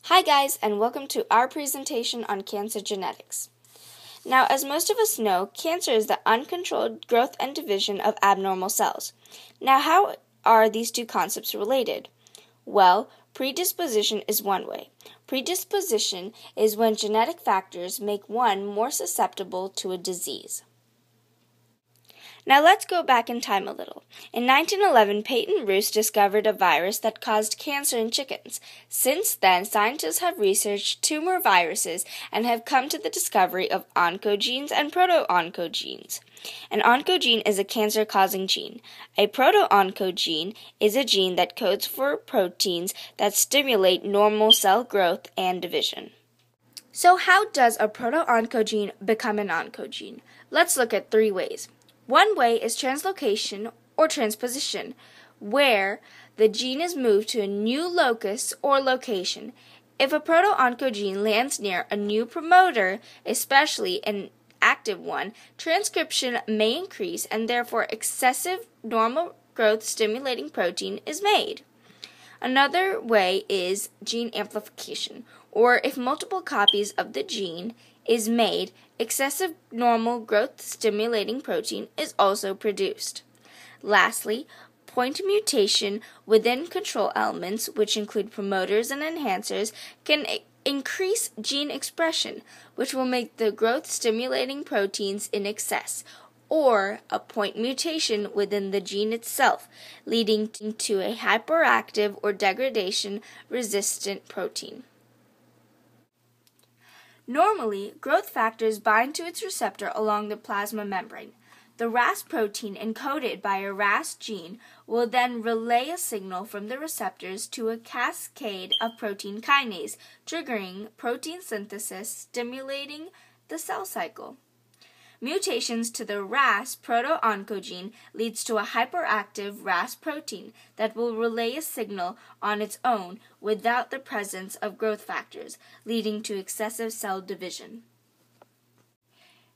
Hi guys, and welcome to our presentation on cancer genetics. Now, as most of us know, cancer is the uncontrolled growth and division of abnormal cells. Now, how are these two concepts related? Well, predisposition is one way. Predisposition is when genetic factors make one more susceptible to a disease. Now let's go back in time a little. In 1911, Peyton Roos discovered a virus that caused cancer in chickens. Since then, scientists have researched tumor viruses and have come to the discovery of oncogenes and proto-oncogenes. An oncogene is a cancer-causing gene. A proto-oncogene is a gene that codes for proteins that stimulate normal cell growth and division. So how does a proto-oncogene become an oncogene? Let's look at three ways. One way is translocation or transposition, where the gene is moved to a new locus or location. If a proto-oncogene lands near a new promoter, especially an active one, transcription may increase and therefore excessive normal growth stimulating protein is made. Another way is gene amplification, or if multiple copies of the gene is made, excessive normal growth stimulating protein is also produced. Lastly, point mutation within control elements, which include promoters and enhancers, can increase gene expression, which will make the growth stimulating proteins in excess, or a point mutation within the gene itself, leading to a hyperactive or degradation-resistant protein. Normally, growth factors bind to its receptor along the plasma membrane. The RAS protein encoded by a RAS gene will then relay a signal from the receptors to a cascade of protein kinase, triggering protein synthesis, stimulating the cell cycle. Mutations to the RAS proto-oncogene leads to a hyperactive RAS protein that will relay a signal on its own without the presence of growth factors, leading to excessive cell division.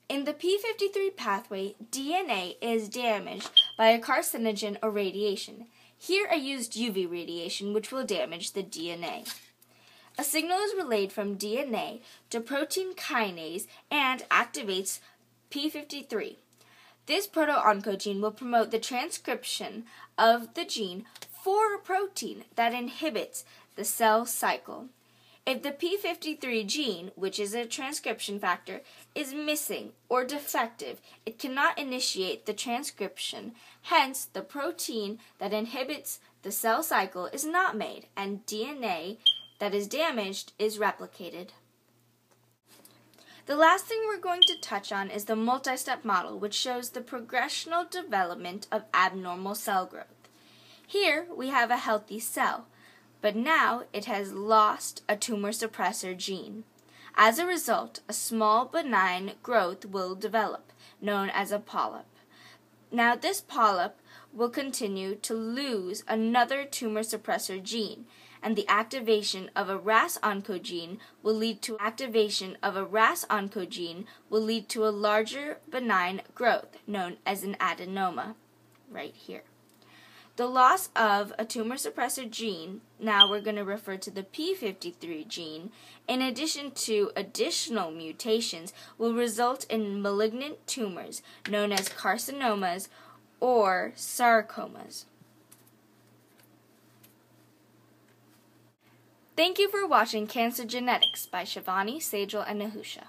In the p53 pathway, DNA is damaged by a carcinogen or radiation. Here I used UV radiation, which will damage the DNA. A signal is relayed from DNA to protein kinase and activates p53. This proto-oncogene will promote the transcription of the gene for a protein that inhibits the cell cycle. If the p53 gene, which is a transcription factor, is missing or defective, it cannot initiate the transcription. Hence, the protein that inhibits the cell cycle is not made, and DNA that is damaged is replicated. The last thing we're going to touch on is the multi-step model, which shows the progressional development of abnormal cell growth. Here we have a healthy cell, but now it has lost a tumor suppressor gene. As a result, a small benign growth will develop, known as a polyp. Now this polyp will continue to lose another tumor suppressor gene, and the activation of a RAS oncogene will lead to a larger benign growth, known as an adenoma, right here. The loss of a tumor suppressor gene, now we're going to refer to the p53 gene, in addition to additional mutations, will result in malignant tumors, known as carcinomas or sarcomas. Thank you for watching Cancer Genetics by Shivani, SEJAL, and NAHUSHA.